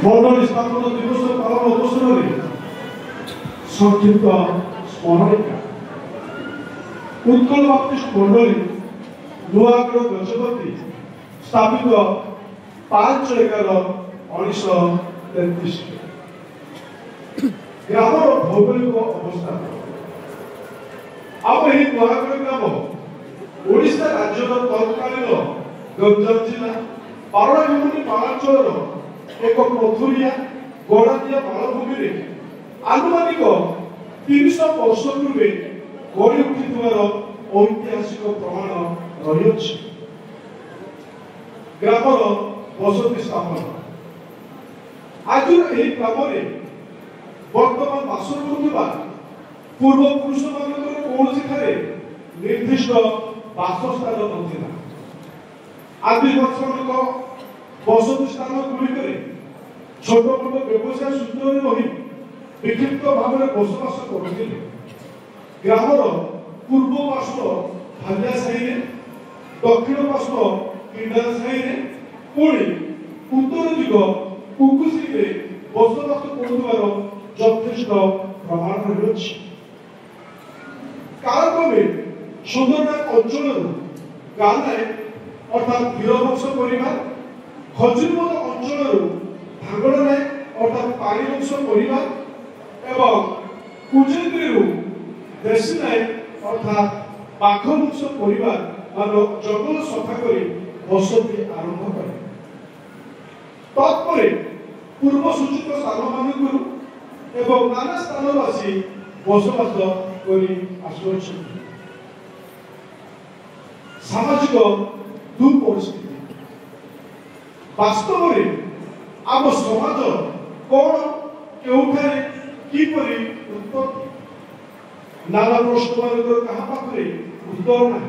मंडल स्थापना दिवस पालन अवसर में संक्षिप्त स्मरणिका उत्कल बाप्टिस्ट मंडल नुआगढ़ गजपति स्थापित 5/11/1933 ग्रामर भौगोलिक अवस्था अब यही नुआगढ़ ग्राम ओडिशा राज्यर तत्कालीन गंजाम जिला पारणाघाटी पाणांचल एक पथुरिया गड़ादिया मालभूमि में आनुमानिक 300 वर्ष पूर्व गढ़ी उठिथिबार ऐतिहासिक प्रमाण रही ग्रामर बसति स्थापना आज यही ग्राम वर्तमान बास करुवा पूर्व पुरुष मानकर कौन निर्दिष्ट बासस्थान नथिला आदिवासी बसति स्थान गुड़िक छोट मोट व्यवसाय सूत्र रही विक्षिप्त भाव में बसवास करते ग्रामर पूर्व पार्श्व भालिया साई दक्षिण पार्श्व किंडा साई पुणी उत्तर दिग कुकुसी बसवास कर यथेष्ट प्रमाण रही कालक्रमे सुंदरनाथ अंचल गांधाय अर्थात वीरवंश परिवार खजुरपद अंचल भांगड़ नायक अर्थात पाणीवंश परिवार एवं कुजेन्द्री देशी नायक अर्थात पाखवंश परिवार मान जंगल सफा कर बसति आरंभ करे तत्पर पूर्व सूचित स्थान मानक एवं नाना स्थानवासी बसवास करी आसुअछन सामाजिक दुपरिस्थिति वास्तव में आम समाज कौन केउठारे किपरि उत्पत्ति नाना प्रश्न मानकर कहा पाखरे उत्तर ना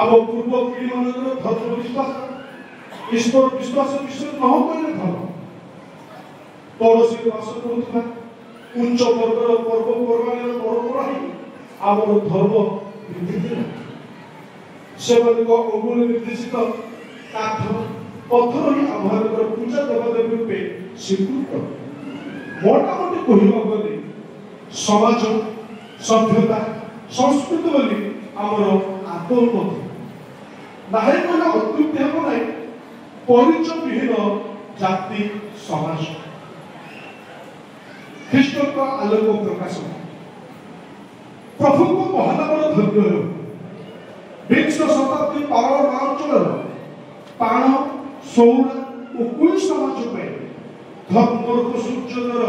आम पूर्व पीढ़ी मानकर धर्म विश्वास ईश्वर विश्वास विषय न कहले धर्म पड़ोशी बास करुवा उच्च वर्गर पर्वपर्वाणी परंपरा ही आमर धर्म से अंगुल निर्देशित काठ पत्थर ही आम पूजा देवदेवी रूपे स्वीकृत मोटामोटी कहवा गले समाज सभ्यता संस्कृति बोली आमर आत्मोन्नति नाहे कहले अतृप्ति हम ना परिचय विहीन जाति समाज ख्रीष्ट आलोक प्रकाश प्रभु को महानवर धन्य विंश शताब्दी पारण अंचल पाण सौरा और कुल समाज धर्मर्क सूर्योदय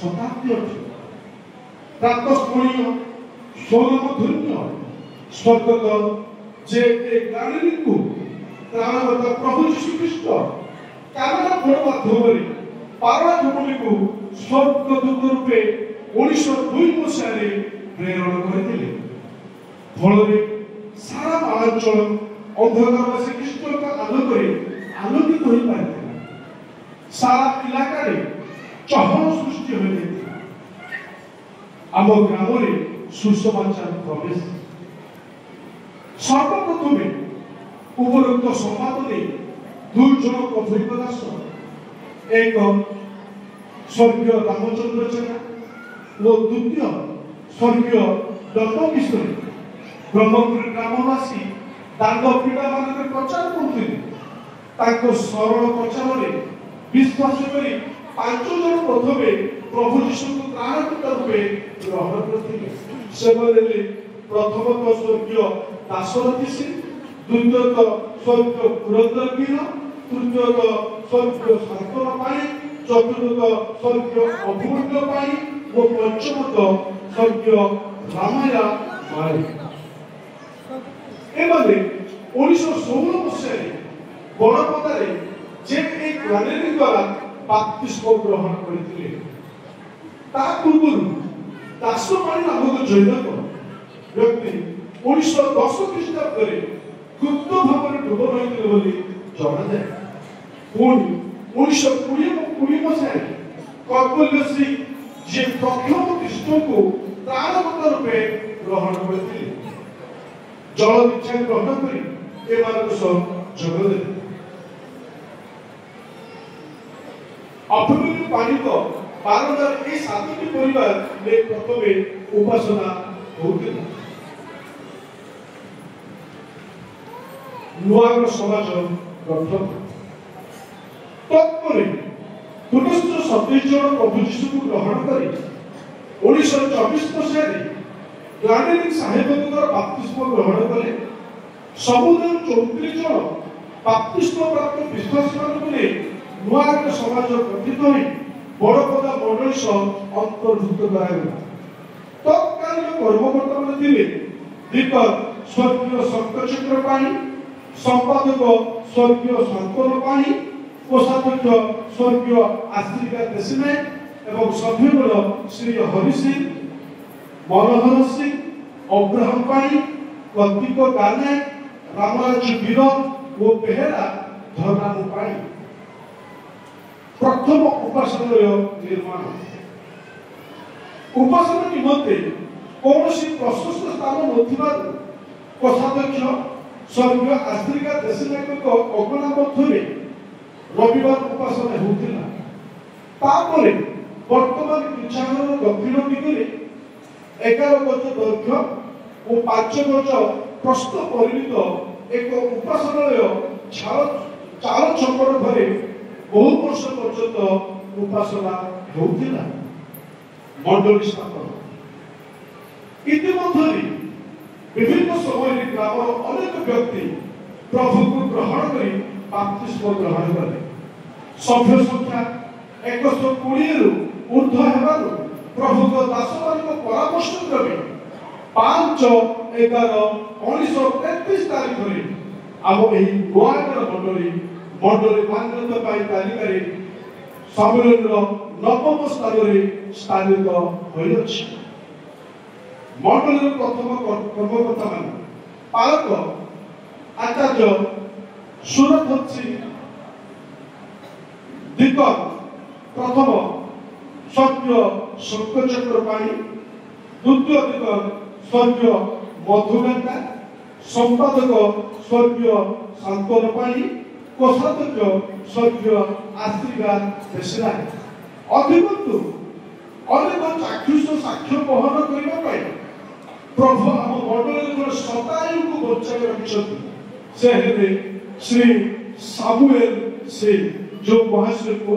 शताब्दी अच्छे प्रातस्मरणीय स्वर्णमधुर्य स्वर्गत जे ज्ञानी को प्राणदाता प्रभु यीशु ख्रीष्ट कामना फल माध्यम पारणाघाटी को स्वर्गदूत रूपे 1902 मसीह प्रेरण करते फल सारा मालांचल अंधकारवासी कृष्ण का आलोक आलोकित हो पारे सारा इलाका चहल सृष्टि हो आम ग्राम सुसमाचार प्रवेश सर्वप्रथम उपरोक्त संवाद नहीं दुई जन कथोलिक दास एक स्वर्गीय रामचंद्र चेना और द्वितीय स्वर्गीय दत्त मिश्र ब्रह्मपुर ग्रामवासी दांड पीड़ा मान प्रचार करते सरल प्रचार में विश्वास कर 5 जन प्रथम प्रभु यीशु को त्राणकर्ता रूपे ग्रहण करते प्रथमतः स्वर्गीय दासरथी सिंह द्वितीयतः स्वर्गीय पुरंदर वीर तृतीयतः स्वर्गीय शांतना पाणी चतुर्थतः स्वर्गीय अभिमन्यु पाणी और पंचमतः स्वर्गीय रामाया माली एमाने 1916 मसीह बड़पदारे जे एक ग्रानेरी द्वारा बाप्तिस्म ग्रहण करथिले ता पूर्व दासपाणी नामक जैनक व्यक्ति 1910 ख्रीष्टाब्दे गुप्त भाव में डूब रही बोली जना जाए पुणी 1920 मसीह कर्कल्य श्री जे प्रथम कृष्ण को त्राणकर्ता रूपे ग्रहण करथिले जल दीक्षा ग्रहण करी एमानक सह जोग देले अभिमन्यु पाणिक बारंबार ये सातटी परिवार ने प्रथमे उपासना होउथिला नुआर समाज गठन तत्परे 1927 जन प्रभु जीशु को ग्रहण करी 1924 मसीह ग्लाडेनिंग साहेबଙ୍କର ବାପ୍ତିସ୍ମ ଗ୍ରହଣ କଲେ ସମୁଦାୟ 34 ଜଣ ବାପ୍ତିସ୍ମ ପ୍ରାପ୍ତ ବିଶ୍ୱାସୀମାନଙ୍କୁ ନେଇ ନୂଆ ଏକ ସମାଜ ଗଠିତ ହୋଇ ବଡ଼ପଦା ମଣ୍ଡଳୀ ସହ ଅନ୍ତର୍ଭୁକ୍ତ କରାଗଲା। ତତ୍କାଳୀନ କର୍ମକର୍ତ୍ତାମାନେ ଥିଲେ ଦୀପକ ସ୍ୱର୍ଗୀୟ ଶଙ୍କଚକ୍ର ପାଣି, ସମ୍ପାଦକ ସ୍ୱର୍ଗୀୟ ଶାନ୍ତନୁ ପାଣି, କୋଷାଧ୍ୟକ୍ଷ ସ୍ୱର୍ଗୀୟ ଆଶ୍ରିକା ଦେଶନାୟକ ଏବଂ ସଭ୍ୟଗଣ ଶ୍ରୀ ହରି ସିଂ, मनोहर सिंह, अब्राहम पाणी, कतिक गाने, रामराज वीर और बेहेरा धर्नामु पाणी प्रथम उपासनालय निर्माण। उपासना निमंते कौनसी प्रशस्त स्थान नथिबारु कोषाध्यक्ष स्वर्गीय आश्रिका देशनायक अगना मध्य रविवार उपासना होतिला। तापरे वर्तमान गिरिजाघर दक्षिण दिगरे 11 गज दैर्घ्य और 5 गज प्रस्थ परिमित एक उपासनालय चाल छपर घरे बहु वर्ष पर्यंत उपासना होउथिला। मंडली स्थापन इतिमध्य विभिन्न समय ग्रामर अनेक व्यक्ति प्रभु को ग्रहण कर बाप्तिस्म ग्रहण कले। सभ्य संख्या 120 रु ऊर्ध्व हेबारु प्रभु को दासमान को परामर्श क्रमे 5/11/1933 तारीख रे आम एही गोआगर मंडली मान्यता पाई तालिका रे सम्मेलन नवम स्थान रे स्थानित होई अछि। मंडली प्रथम कर्मकर्ता मान पालक आचार्य सुरथ सिंह दीपक प्रथम स्वर्गीय शंकरचक्र पाणी, द्वितीय दीपक स्वर्गीय मधुगंगा, संपादक स्वर्गीय शांतन पाणी, कोषाध्यक्ष स्वर्गीय आश्रिका देशनायक। अधिकন্তু अनेक चाक्षुष साक्ष्य बहन करने प्रभु आम मंडल शतायु को बचाई रखिंट से श्री सामुएल सिंह जो महाश्री को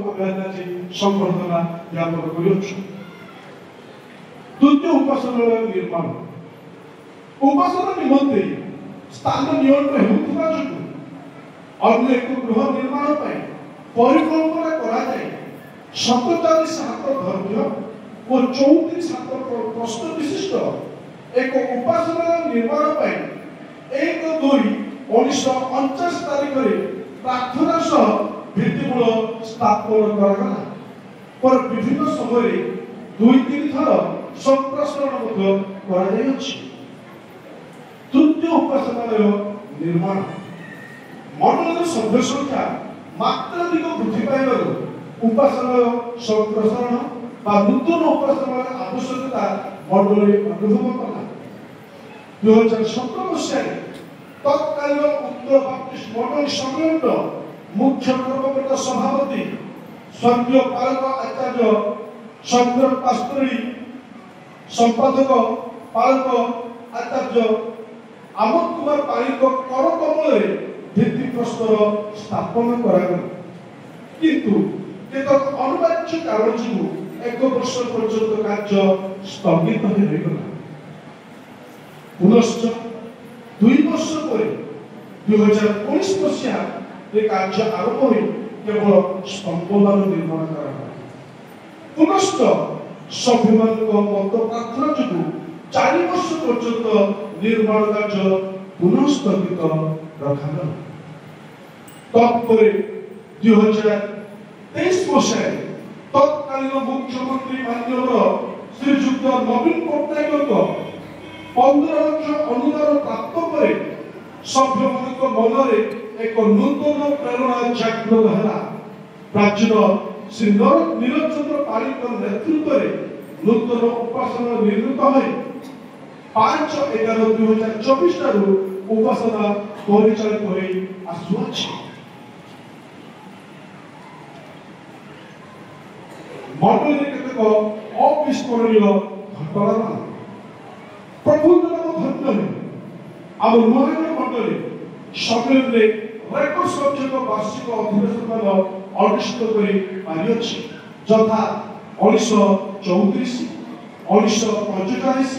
संबर्धना ज्ञापन कर। द्वितीय उपासनालय निर्माण उपासना निमंते स्थान नियंत्रण होता जो अन्य एक गृह निर्माण परिकल्पना करा जाए 47 हाथ धर्म और 34 हाथ प्रश्न विशिष्ट एक उपासनालय निर्माण 1/2/1949 तारीख में प्रार्थना सह भित्तिमूल स्थापन करागला। पर विभिन्न समय 2-3 थर संप्रसारण करा जाय अछि। तृतीय उपासनालय निर्माण मंडल सभ्य संख्या मात्राधिक वृद्धि पाइबार उपासनालय संप्रसारण बा नूतन उपासनालय आवश्यकता मंडल अनुभव कला। 2017 मसीह तत्कालीन उत्तर बाप्टिस्ट मंडल सम्मेलन मुख्य कर्मकर्ता सभापति स्वर्गीय पालक आचार्य चंद्र पास्त्री, संपादक पालक आचार्य आमोद कुमार पाणिक कर कमल भित्ति प्रस्तर स्थापन करागला। किंतु केतक अनिवार्य कारण जो 1 वर्ष पर्यंत कार्य स्थगित होगला। पुनश्च 2 वर्ष पर 2019 मसीहा कार्य आरंभ हो केवल स्तंभमान निर्माण करा। पुनश्च सभ्यमान मत प्रार्थना जो 4 वर्ष पर्यंत निर्माण कार्य पुनः स्थगित रखा। तत्पर 2023 मसीह तत्कालीन मुख्यमंत्री माननीय श्रीजुक्त नवीन पट्टनायक 15 लाख अनुदान प्राप्त पर सभ्य मन एक नूतन प्रेरणा जागृत है। प्राचीन श्री नीरजचंद्र पाणिक नेतृत्व में नूतन उपासना निर्मित है। 5/11/2024 ठारू उपासना परिचालित हो आसुअछि। मंडली केतेक अविस्मरणीय घटना प्रभु धन्य आम नुआगढ़ मंडली सम्मेलन रेकर्ड संख्यक वार्षिक अधिवेशन अनुष्ठित कर जथा 1934 1945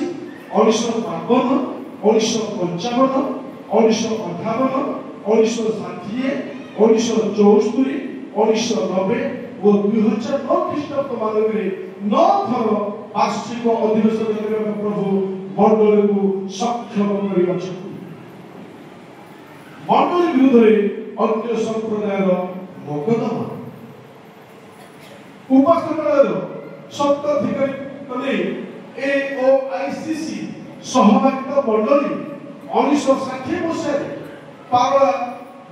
1952 1955 1958 1960 1974 1990 और 2009 ख्रीष्टाब्द मानक 9 थर वार्षिक अधिवेशन करने प्रभु मंडल को सक्षम कर मंडल विरुद्ध अन्य संप्रदायर मोकदमा उपासनालय सत्ताधिकारी AOICC सहभागिता मंडली 1960 मसीह पारला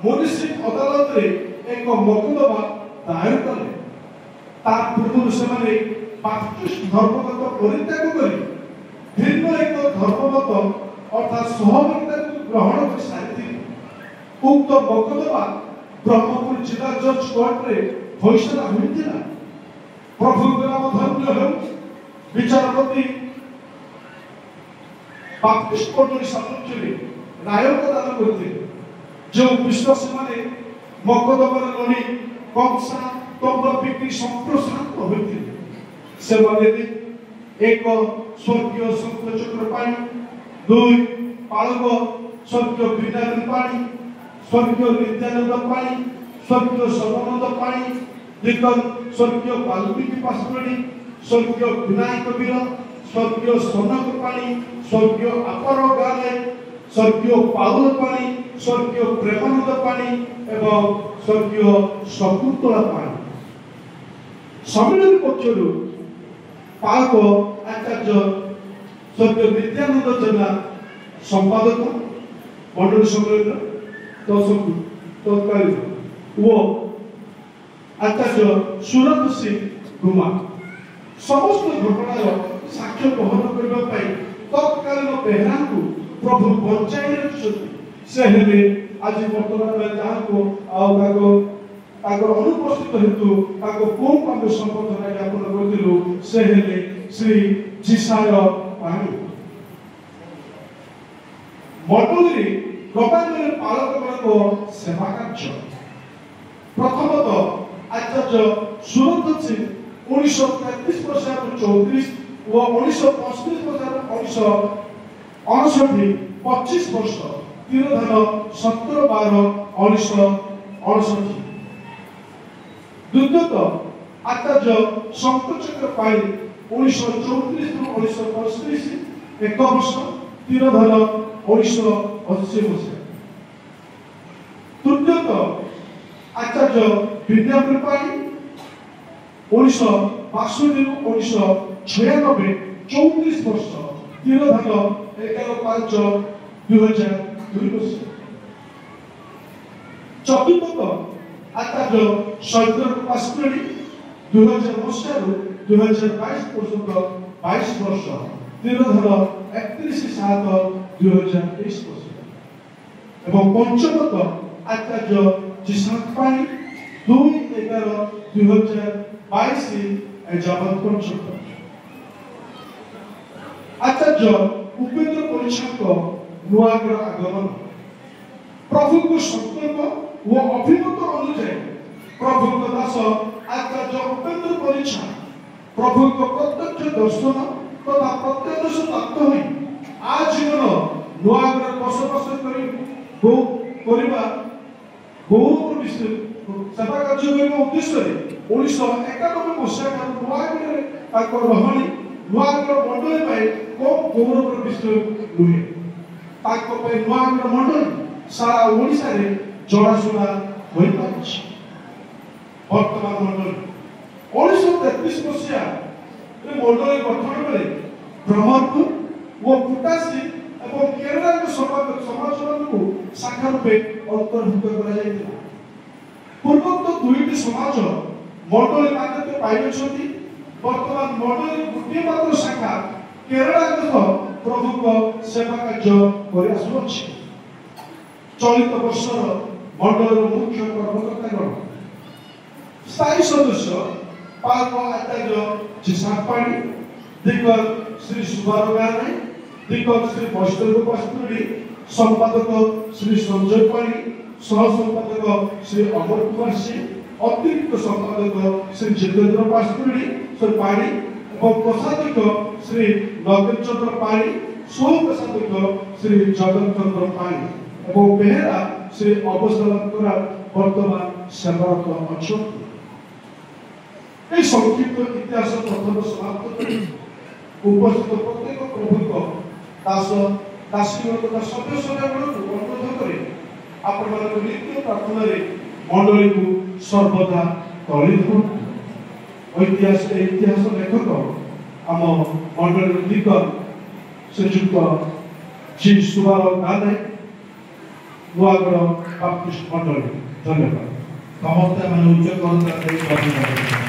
म्युनिसिप अदालत रे एक मोकदमा दायर कले तार पूर्व से माने बाप्टिस्ट धर्मगत परित्याग करी भिन्न एक धर्मगत अर्थात सहभागिता ग्रहण कर सारी उक्त मोकदमा ब्रह्मपुर जिला जज कोर्ट रे फैसला होइतिला प्रभु नाम धन्य हो विचारपति बाप्टिस्ट मंडली सपक्ष रे राय प्रदान करते जो विश्वासी माने मोकदमा लड़ी कंसा तंबा बिक्री संप्रसारित होते से माने एक स्वर्गीय संत चक्र पाणी दुई पालक स्वर्गीय विद्यानंद पाणी स्वर्गीय नित्यानंद पाणी स्वर्गीय सर्वानंद पाणी लिखन स्वर्गीय वाल्मीकि पासवानी स्वर्गीय विनायक वीर स्वर्गीय सोनक पाणी स्वर्गीय अपर गाले स्वर्गीय पाउल पाणी स्वर्गीय प्रेमानंद पाणी एवं स्वर्गीय शकुंतला पाणी सम्मेलन पक्षर पालक आचार्य स्वर्गीय नित्यानंद जेना संपादक मंडल सम्मेलन तत्कालीन वो आचार्य सुरत सिंह कुमार समस्त घटनार साक्ष्य बहन करने तत्कालीन बेहरा को प्रभु बचाई रखिछथि से हेले आज वर्तमान जहाँ अनुपस्थित हेतु कौन आम संबोधन ज्ञापन करूँ से हेले श्री जिसाय पाणी मंडली गवर्नर पालक सेवा कार्य प्रथमतः आचार्य सुरत सिंह 1933 34 और 1935 1959 25 वर्ष तीरधान 17 12 1969 द्वितीयतः आचार्य शंकरचक्र पाणी 1934 1935 एक वर्ष तीरधान 1980 मसीहा तृतीयतः आचार्य विद्यापति पाणी 1962 1996 34 वर्ष तीरधान 11 5 2002 मसीहा चतुर्थतः आचार्य शंकर पासवानी 2000 मसीहा 2022 पर्यंत 22 वर्ष तीरधान 31 7 2023 एवं पंचमतः आचार्य जिसाक पाणी 2 11 2022 एजावत पंचम आचार्य उपेंद्र परिछाक नुआग्र आगमन प्रभु को संकल्प वो अभिमत अनुଯାयी प्रभु को दास आचार्य उपेंद्र परिछा प्रभु को प्रत्यक्ष दर्शन तथा प्रत्यक्ष प्राप्त हुई आज जीवन नुआग्र बसबास करी गो करिबा गौरव विषय सेवा कार्य करने उद्देश्य 1991 मसीहा नुआग्र ताको रहणी नुआग्र मंडली पाए कम गौरव विषय नुहे ताको पे नुआग्र मंडली सारा ओडिसा रे जड़ाशुना होई पाछि वर्तमान मंडली 1933 मसीहा रे मंडली गठन बेले ब्रह्मपुर वो कुटासी एवं केरला के समाज को शाखा रूपे अंतर्भुक्त करा जायतिला पूर्वोक्त दुईटी समाज मंडली मान्यता पाइछथि वर्तमान मंडली गोटे मात्र शाखा केरला के प्रभु को सेवा कार्य करि आसुछि चलित वर्षर मंडल मुख्य कर्मकर्ता स्थायी सदस्य पार्क आचार्य चिसापाणी दिग्गज श्री सुबार गाने दिग्गज श्री वैष्णव पास्तुरी संपादक श्री संजय पाणी सह संपादक श्री अमर कुमार सिंह अतिरिक्त संपादक श्री जितेंद्र पास्तुरी श्री पाणी और कोषाध्यक्ष श्री नगेन्द्र चंद्र पाणी सह कोषाध्यक्ष श्री जगन चंद्र पाणी और बेहरा श्री अवसर वर्तमान सेवारत अच्छा संक्षिप्त इतिहास प्रथम समाप्त उपस्थित प्रत्येक प्रमुख दास दासी सभ्य सभ्यगण को अनुरोध करे आपण नित्य प्रार्थना मंडली को सर्वदा तलित ऐतिहासिक इतिहास लेखक आम मंडल दिग्गज श्रीजुक्त श्री सुबार गाने नुआगढ़ बाप्टिस्ट मंडली धन्यवाद समस्त उच्च